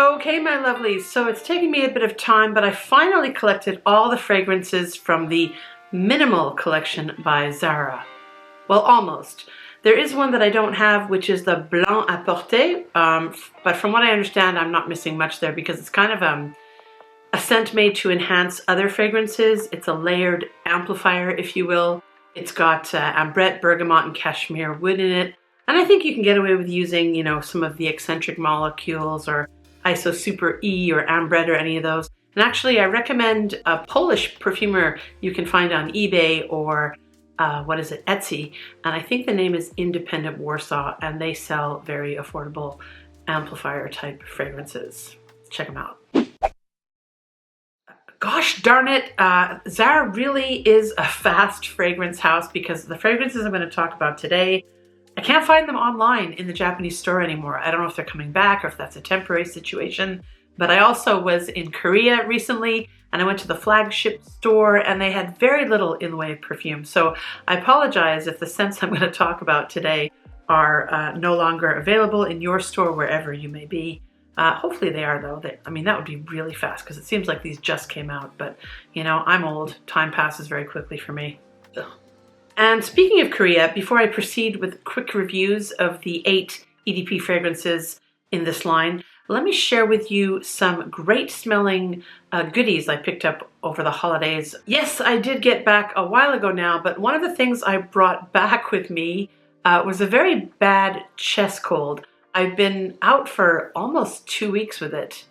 Okay, my lovelies, so it's taken me a bit of time, but I finally collected all the fragrances from the Minimal collection by Zara. Well, almost. There is one that I don't have, which is the Blanc à Porter, but from what I understand, I'm not missing much there because it's kind of a scent made to enhance other fragrances. It's a layered amplifier, if you will. It's got ambrette, bergamot, and cashmere wood in it. And I think you can get away with using, you know, some of the eccentric molecules or Iso Super E or ambrette or any of those. And actually, I recommend a Polish perfumer you can find on eBay or Etsy. And I think the name is Independent Warsaw, and they sell very affordable amplifier type fragrances. Check them out. Gosh darn it, Zara really is a fast fragrance house because the fragrances I'm going to talk about today, I can't find them online in the Japanese store anymore. I don't know if they're coming back or if that's a temporary situation, but I also was in Korea recently and I went to the flagship store and they had very little in the way of perfume. So I apologize if the scents I'm going to talk about today are no longer available in your store wherever you may be. Hopefully they are though. I mean, that would be really fast because it seems like these just came out, but you know, I'm old. Time passes very quickly for me. Ugh. And speaking of Korea, before I proceed with quick reviews of the 8 EDP fragrances in this line, let me share with you some great smelling goodies I picked up over the holidays. Yes, I did get back a while ago now, but one of the things I brought back with me was a very bad chest cold. I've been out for almost 2 weeks with it.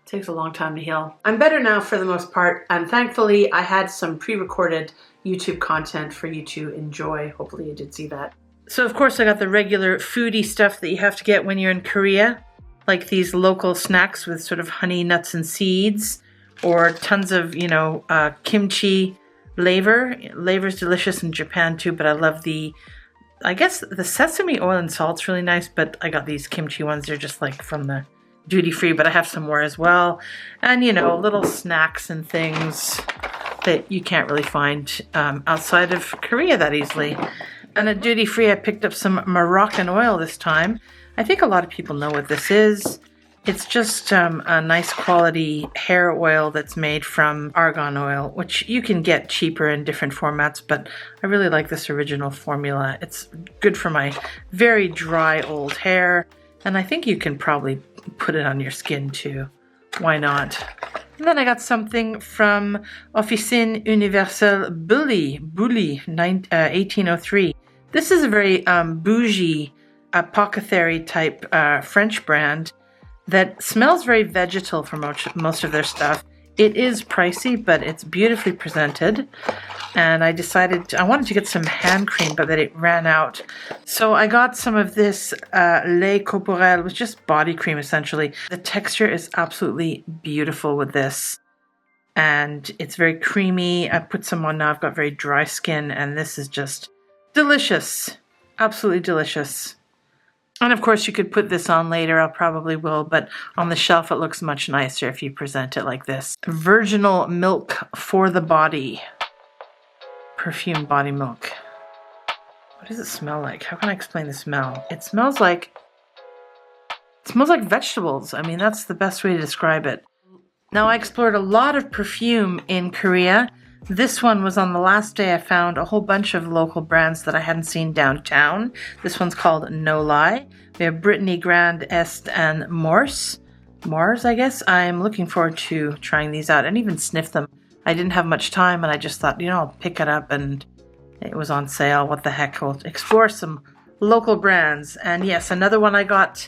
It takes a long time to heal. I'm better now for the most part, and thankfully I had some pre-recorded YouTube content for you to enjoy. Hopefully you did see that. So of course I got the regular foodie stuff that you have to get when you're in Korea, like these local snacks with sort of honey, nuts, and seeds, or tons of, you know, kimchi flavor. Flavor's delicious in Japan too, but I love I guess the sesame oil and salt's really nice, but I got these kimchi ones. They're just like from the duty free, but I have some more as well. And, you know, little snacks and things that you can't really find outside of Korea that easily. And at duty free, I picked up some Moroccan oil this time. I think a lot of people know what this is. It's just a nice quality hair oil that's made from argan oil, which you can get cheaper in different formats, but I really like this original formula. It's good for my very dry old hair, and I think you can probably put it on your skin too. Why not? And then I got something from Officine Universelle Bully 1803. This is a very bougie apothecary type French brand that smells very vegetal for most of their stuff. It is pricey, but it's beautifully presented. And I decided I wanted to get some hand cream, but then it ran out. So I got some of this lait corporel, which is just body cream essentially. The texture is absolutely beautiful with this. And it's very creamy. I put some on now. I've got very dry skin, and this is just delicious. Absolutely delicious. And of course you could put this on later, I probably will, but on the shelf it looks much nicer if you present it like this. Virginal milk for the body. Perfume body milk. What does it smell like? How can I explain the smell? It smells like vegetables. I mean, that's the best way to describe it. Now I explored a lot of perfume in Korea. This one was on the last day. I found a whole bunch of local brands that I hadn't seen downtown. This one's called NoLie. We have Brittany Grand Est and Mors, I guess. I'm looking forward to trying these out and even sniff them. I didn't have much time and I just thought, you know, I'll pick it up and it was on sale. What the heck? We'll explore some local brands. And yes, another one I got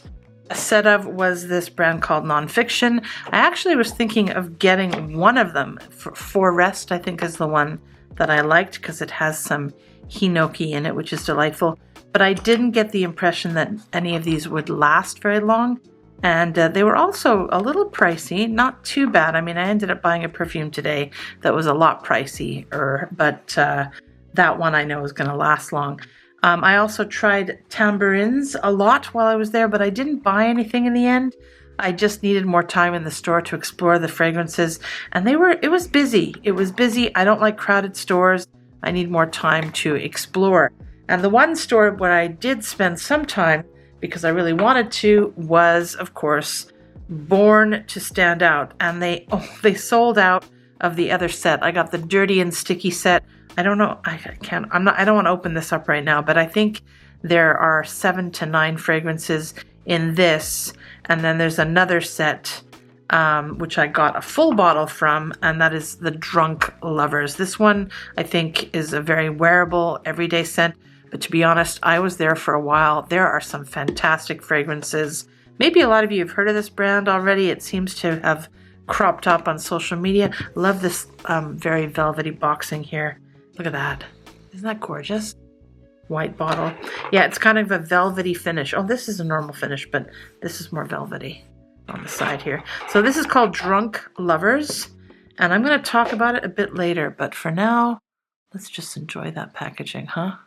a set of was this brand called Nonfiction. I actually was thinking of getting one of them. For Rest, I think, is the one that I liked because it has some hinoki in it, which is delightful. But I didn't get the impression that any of these would last very long. And they were also a little pricey, not too bad. I mean, I ended up buying a perfume today that was a lot pricier, but that one I know is going to last long. I also tried Taburins a lot while I was there, but I didn't buy anything in the end. I just needed more time in the store to explore the fragrances, and it was busy. It was busy. I don't like crowded stores. I need more time to explore. And the one store where I did spend some time, because I really wanted to, was, of course, Born to Stand Out, and they sold out of the other set. I got the Dirty and Sticky set. I don't know, I don't want to open this up right now, but I think there are 7 to 9 fragrances in this, and then there's another set which I got a full bottle from, and that is the Drunk Lovers. This one I think is a very wearable everyday scent, but to be honest, I was there for a while. There are some fantastic fragrances. Maybe a lot of you have heard of this brand already. It seems to have cropped up on social media. Love this very velvety boxing here. Look at that. Isn't that gorgeous? White bottle. Yeah, it's kind of a velvety finish. Oh, this is a normal finish, but this is more velvety on the side here. So this is called Drunk Lovers, and I'm going to talk about it a bit later, but for now, let's just enjoy that packaging, huh?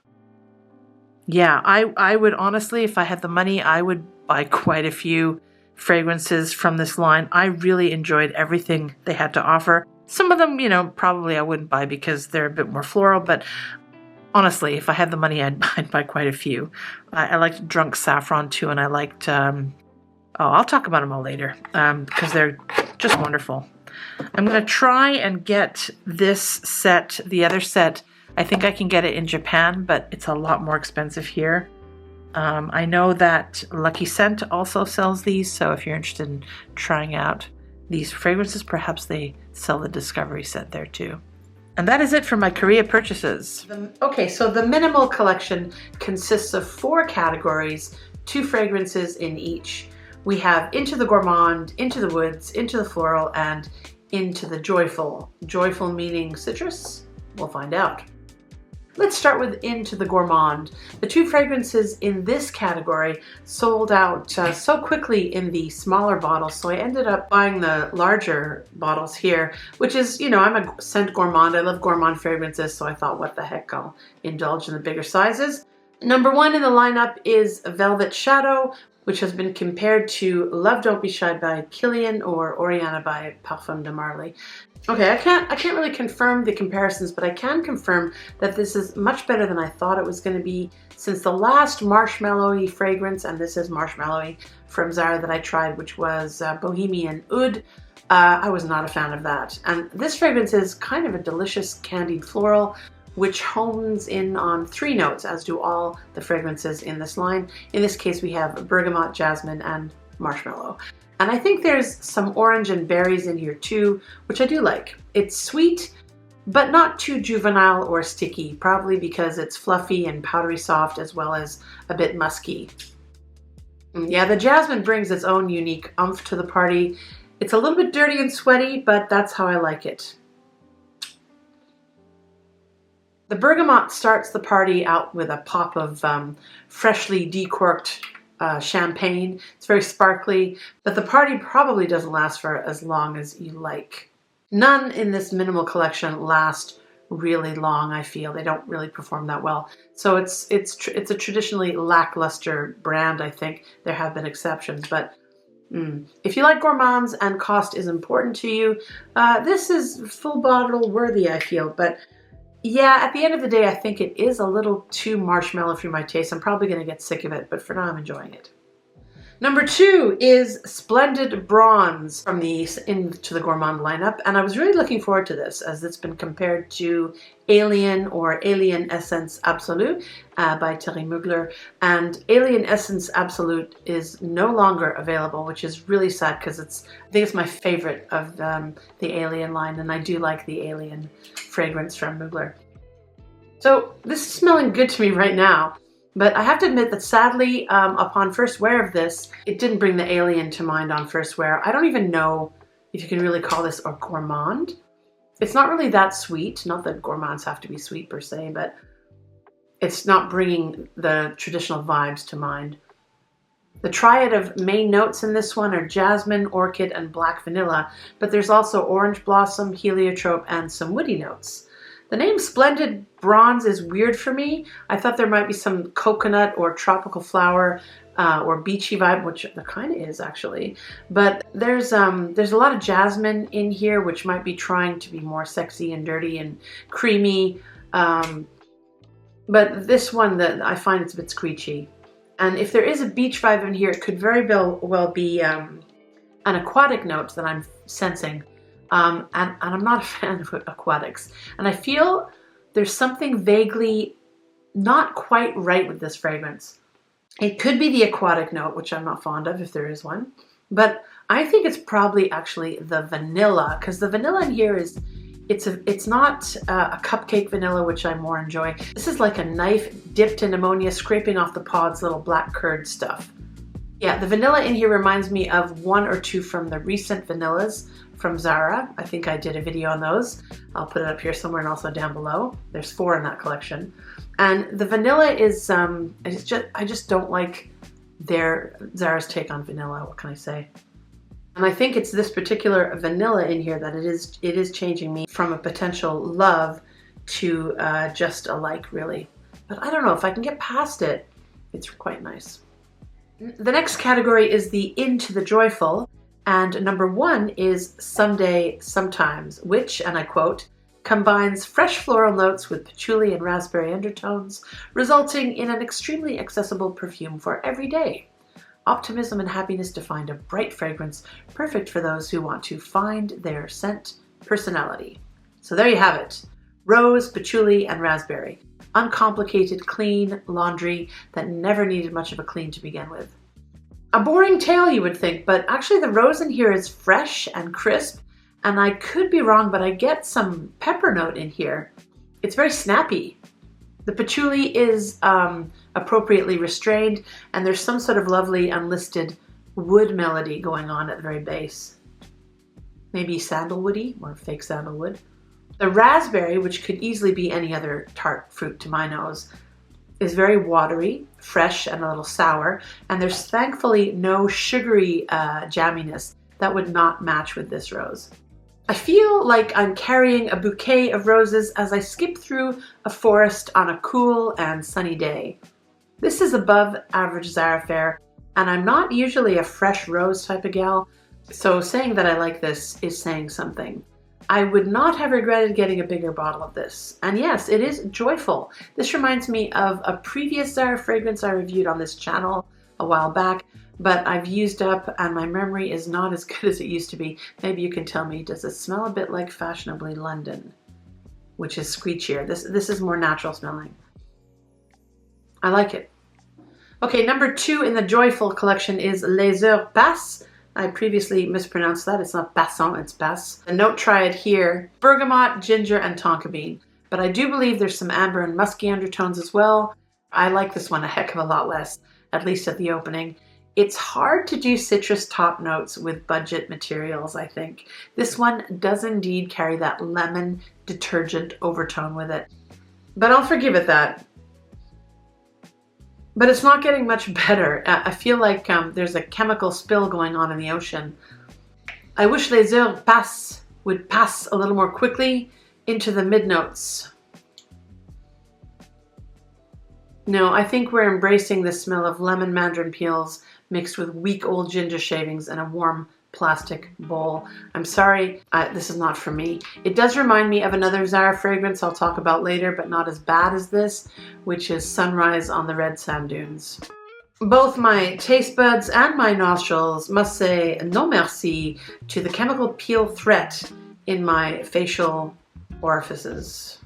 Yeah, I would honestly, if I had the money, I would buy quite a few fragrances from this line. I really enjoyed everything they had to offer. Some of them, you know, probably I wouldn't buy because they're a bit more floral, but honestly, if I had the money, I'd buy quite a few. I liked Drunk Saffron too, and I liked, I'll talk about them all later because they're just wonderful. I'm going to try and get this set, the other set. I think I can get it in Japan, but it's a lot more expensive here. I know that Lucky Scent also sells these, so if you're interested in trying out these fragrances, perhaps they sell the Discovery set there too. And that is it for my Korea purchases. Okay, so the minimal collection consists of 4 categories, 2 fragrances in each. We have Into the Gourmand, Into the Woods, Into the Floral, and Into the Joyful. Joyful meaning citrus? We'll find out. Let's start with Into the Gourmand. The 2 fragrances in this category sold out so quickly in the smaller bottles, so I ended up buying the larger bottles here, which is, you know, I'm a scent gourmand. I love gourmand fragrances, so I thought, what the heck, I'll indulge in the bigger sizes. Number 1 in the lineup is Velvet Shadow, which has been compared to Love Don't Be Shy by Kilian or Oriana by Parfum de Marly. Okay, I can't really confirm the comparisons, but I can confirm that this is much better than I thought it was going to be, since the last marshmallowy fragrance, and this is marshmallowy, from Zara that I tried, which was Bohemian Oud. I was not a fan of that. And this fragrance is kind of a delicious candied floral, which hones in on 3 notes, as do all the fragrances in this line. In this case, we have bergamot, jasmine, and marshmallow. And I think there's some orange and berries in here too, which I do like. It's sweet, but not too juvenile or sticky, probably because it's fluffy and powdery soft, as well as a bit musky. Yeah, the jasmine brings its own unique oomph to the party. It's a little bit dirty and sweaty, but that's how I like it. The bergamot starts the party out with a pop of freshly decorked champagne. It's very sparkly, but the party probably doesn't last for as long as you like. None in this minimal collection last really long, I feel. They don't really perform that well. So it's a traditionally lackluster brand, I think. There have been exceptions, but if you like gourmands and cost is important to you, this is full bottle worthy, I feel. But yeah, at the end of the day, I think it is a little too marshmallow for my taste. I'm probably going to get sick of it, but for now I'm enjoying it. Number 2 is Splendid Bronze from the Into the Gourmand lineup, and I was really looking forward to this, as it's been compared to Alien or Alien Essence Absolute by Thierry Mugler, and Alien Essence Absolute is no longer available, which is really sad because I think it's my favorite of the Alien line, and I do like the Alien fragrance from Mugler. So this is smelling good to me right now. But I have to admit that sadly, upon first wear of this, it didn't bring the Alien to mind on first wear. I don't even know if you can really call this a gourmand. It's not really that sweet. Not that gourmands have to be sweet per se, but it's not bringing the traditional vibes to mind. The triad of main notes in this one are jasmine, orchid, and black vanilla, but there's also orange blossom, heliotrope, and some woody notes. The name Splendid Bronze is weird for me. I thought there might be some coconut or tropical flower or beachy vibe, which there kind of is actually. But there's a lot of jasmine in here, which might be trying to be more sexy and dirty and creamy. But this one, I find it's a bit screechy. And if there is a beach vibe in here, it could very well be an aquatic note that I'm sensing. And I'm not a fan of aquatics. And I feel there's something vaguely not quite right with this fragrance. It could be the aquatic note, which I'm not fond of if there is one. But I think it's probably actually the vanilla, because the vanilla in here is, it's not a cupcake vanilla, which I more enjoy. This is like a knife dipped in ammonia, scraping off the pod's little black curd stuff. Yeah, the vanilla in here reminds me of one or two from the recent vanillas from Zara. I think I did a video on those. I'll put it up here somewhere and also down below. There's 4 in that collection. And the vanilla is, I just don't like Zara's take on vanilla. What can I say? And I think it's this particular vanilla in here that it is changing me from a potential love to just a like, really. But I don't know, if I can get past it, it's quite nice. The next category is the Into the Joyful, and number 1 is Someday Sometimes, which, and I quote, combines fresh floral notes with patchouli and raspberry undertones, resulting in an extremely accessible perfume for every day. Optimism and happiness to find a bright fragrance, perfect for those who want to find their scent personality. So there you have it. Rose, patchouli, and raspberry. Uncomplicated, clean laundry that never needed much of a clean to begin with. A boring tale, you would think, but actually the rose in here is fresh and crisp, and I could be wrong, but I get some pepper note in here. It's very snappy. The patchouli is appropriately restrained, and there's some sort of lovely unlisted wood melody going on at the very base. Maybe sandalwoody or fake sandalwood. The raspberry, which could easily be any other tart fruit to my nose, is very watery, fresh, and a little sour, and there's thankfully no sugary jamminess that would not match with this rose. I feel like I'm carrying a bouquet of roses as I skip through a forest on a cool and sunny day. This is above average Zara fare, and I'm not usually a fresh rose type of gal, so saying that I like this is saying something. I would not have regretted getting a bigger bottle of this. And yes, it is joyful. This reminds me of a previous Zara fragrance I reviewed on this channel a while back, but I've used up and my memory is not as good as it used to be. Maybe you can tell me, does it smell a bit like Fashionably London, which is screechier? This is more natural smelling. I like it. Okay, number 2 in the joyful collection is Les Heurs Passent. I previously mispronounced that. It's not Passent, it's Passent. The note triad here, bergamot, ginger, and tonka bean. But I do believe there's some amber and musky undertones as well. I like this one a heck of a lot less, at least at the opening. It's hard to do citrus top notes with budget materials, I think. This one does indeed carry that lemon detergent overtone with it. But I'll forgive it that. But it's not getting much better. I feel like there's a chemical spill going on in the ocean. I wish Les Heurs Passent would pass a little more quickly into the mid notes. No, I think we're embracing the smell of lemon mandarin peels mixed with weak old ginger shavings in a warm plastic bowl. I'm sorry, this is not for me. It does remind me of another Zara fragrance I'll talk about later, but not as bad as this, which is Sunrise on the Red Sand Dunes. Both my taste buds and my nostrils must say non merci to the chemical peel threat in my facial orifices.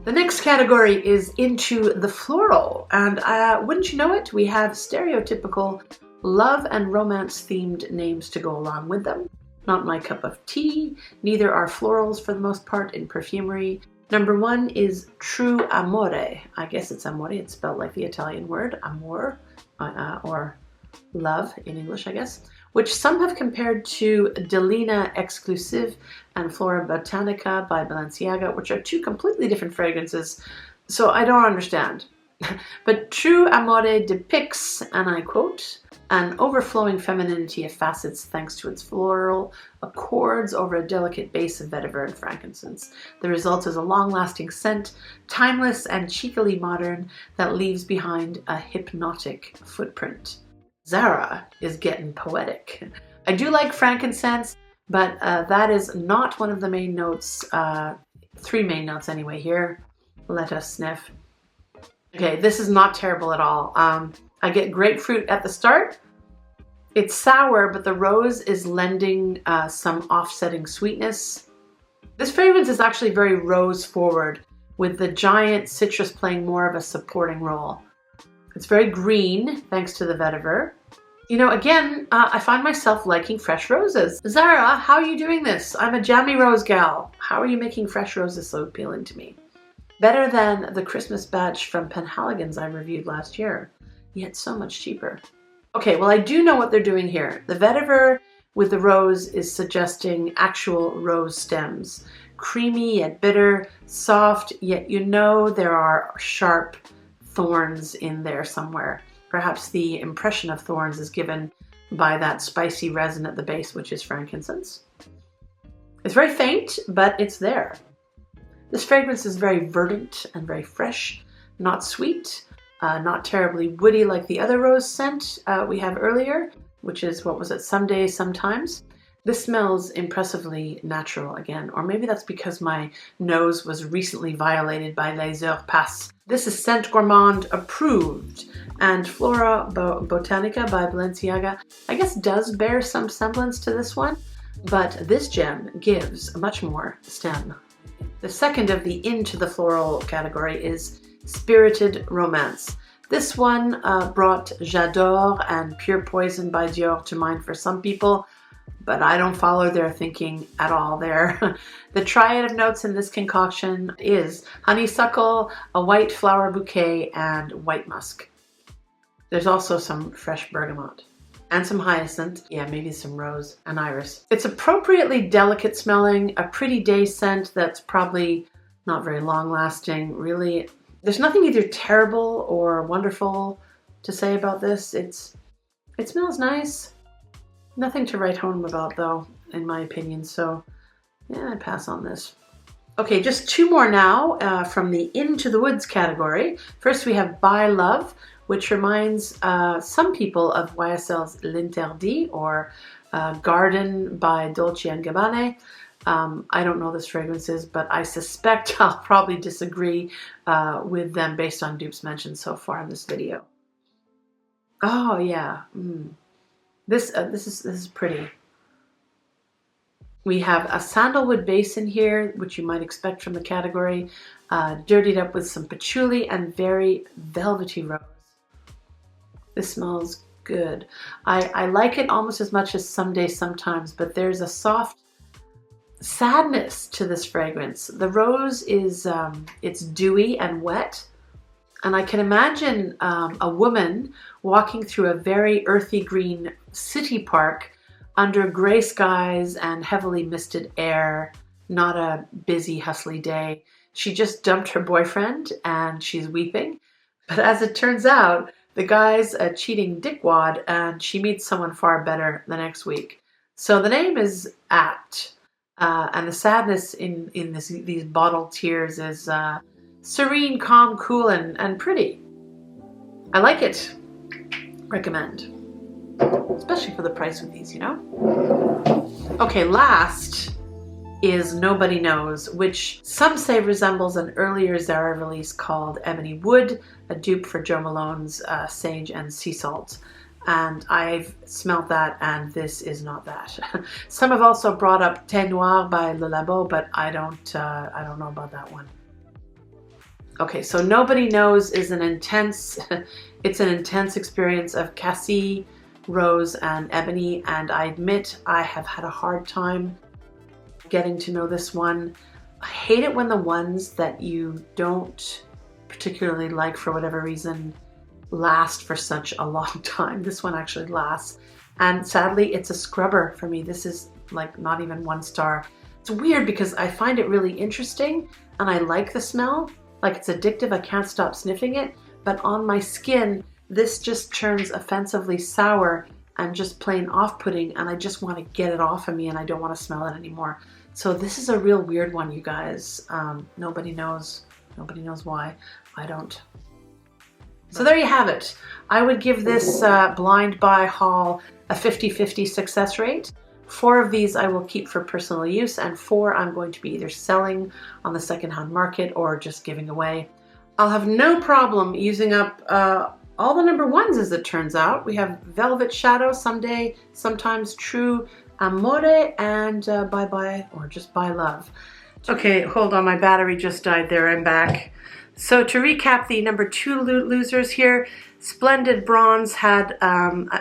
The next category is Into the Floral, and wouldn't you know it, we have stereotypical love and romance themed names to go along with them. Not my cup of tea, neither are florals for the most part in perfumery. Number 1 is True Amore. I guess it's Amore, it's spelled like the Italian word, amor, or love in English, I guess, which some have compared to Delina Exclusive and Flora Botanica by Balenciaga, which are 2 completely different fragrances, so I don't understand. But True Amore depicts, and I quote, an overflowing femininity of facets thanks to its floral accords over a delicate base of vetiver and frankincense. The result is a long-lasting scent, timeless and cheekily modern, that leaves behind a hypnotic footprint. Zara is getting poetic. I do like frankincense, but that is not one of the main notes, 3 main notes anyway here. Let us sniff. Okay, this is not terrible at all. I get grapefruit at the start, It's sour, but the rose is lending some offsetting sweetness. This fragrance is actually very rose forward, with the giant citrus playing more of a supporting role. It's very green, thanks to the vetiver. You know, again, I find myself liking fresh roses. Zara, how are you doing this? I'm a jammy rose gal. How are you making fresh roses so appealing to me? Better than the Christmas batch from Penhaligon's I reviewed last year, yet so much cheaper. Okay, well, I do know what they're doing here. The vetiver with the rose is suggesting actual rose stems. Creamy yet bitter, soft, yet you know there are sharp thorns in there somewhere. Perhaps the impression of thorns is given by that spicy resin at the base, which is frankincense. It's very faint, but it's there. This fragrance is very verdant and very fresh, not sweet, not terribly woody like the other rose scent we have earlier, which is, what was it, Some Days, Sometimes. This smells impressively natural again, or maybe that's because my nose was recently violated by Les Heurs Passent. This is Scent Gourmand approved, and Flora Botanica by Balenciaga, I guess, does bear some semblance to this one, but this gem gives much more stem. The second of the Into the Floral category is Spirited Romance. This one brought J'adore and Pure Poison by Dior to mind for some people, but I don't follow their thinking at all there. The triad of notes in this concoction is honeysuckle, a white flower bouquet, and white musk. There's also some fresh bergamot and some hyacinth. Yeah, maybe some rose and iris. It's appropriately delicate smelling, a pretty day scent that's probably not very long lasting. Really, there's nothing either terrible or wonderful to say about this. It smells nice. Nothing to write home about though, in my opinion. So yeah, I pass on this. Okay, just two more now from the Into the Woods category. First we have By Love, which reminds some people of YSL's L'Interdit or Garden by Dolce & Gabbana. I don't know this fragrances, but I suspect I'll probably disagree with them based on dupes mentioned so far in this video. Oh yeah, This is pretty. We have a sandalwood base in here, which you might expect from the category, dirtied up with some patchouli and very velvety rose. This smells good. I like it almost as much as Some Days Sometimes, but there's a soft sadness to this fragrance. The rose is it's dewy and wet, and I can imagine a woman walking through a very earthy green city park under gray skies and heavily misted air, not a busy, hustly day. She just dumped her boyfriend and she's weeping. But as it turns out, the guy's a cheating dickwad and she meets someone far better the next week. So the name is apt. And the sadness in these bottled tears is serene, calm, cool, and pretty. I like it. Recommend. Especially for the price of these, you know? Okay, last is Nobody Knows, which some say resembles an earlier Zara release called Ebony Wood, a dupe for Jo Malone's Sage and Sea Salt. And I've smelled that, and this is not that. Some have also brought up Thé Noir by Le Labo, but I don't know about that one. Okay, so Nobody Knows is an intense, it's an intense experience of cassis, rose, and ebony, and I admit I have had a hard time getting to know this one. I hate it when the ones that you don't particularly like for whatever reason last for such a long time. This one actually lasts, and sadly it's a scrubber for me. This is like not even 1 star. It's weird because I find it really interesting and I like the smell. Like, it's addictive, I can't stop sniffing it, but on my skin, this just turns offensively sour and just plain off-putting, and I just want to get it off of me and I don't want to smell it anymore. So this is a real weird one, you guys. Nobody knows why. I don't. So there you have it. I would give this blind buy haul a 50-50 success rate. 4 of these I will keep for personal use, and 4 I'm going to be either selling on the secondhand market or just giving away. I'll have no problem using up all the number ones as it turns out. We have Velvet Shadow, Someday, Sometimes True, Amore, and Bye Bye, or just Bye Love. Okay, hold on, my battery just died there, I'm back. So to recap the number 2 losers here, Splendid Bronze had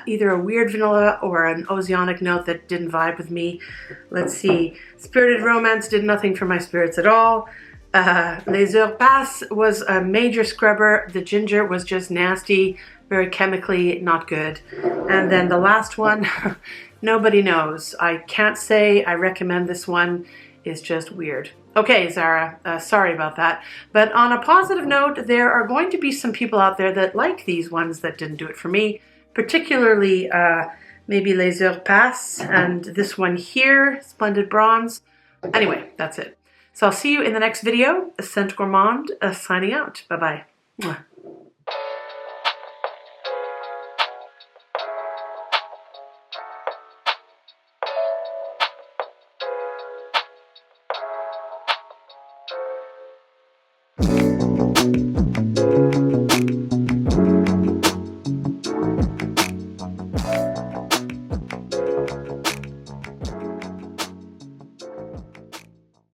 either a weird vanilla or an oceanic note that didn't vibe with me. Let's see, Spirited Romance did nothing for my spirits at all. Les Heurs Passent was a major scrubber. The ginger was just nasty, very chemically not good. And then the last one, nobody knows. I can't say I recommend this one. It's just weird. Okay, Zara, sorry about that. But on a positive note, there are going to be some people out there that like these ones that didn't do it for me, particularly maybe Les Heurs Passent and this one here, Splendid Bronze. Anyway, that's it. So I'll see you in the next video. Scent Gourmand signing out. Bye-bye.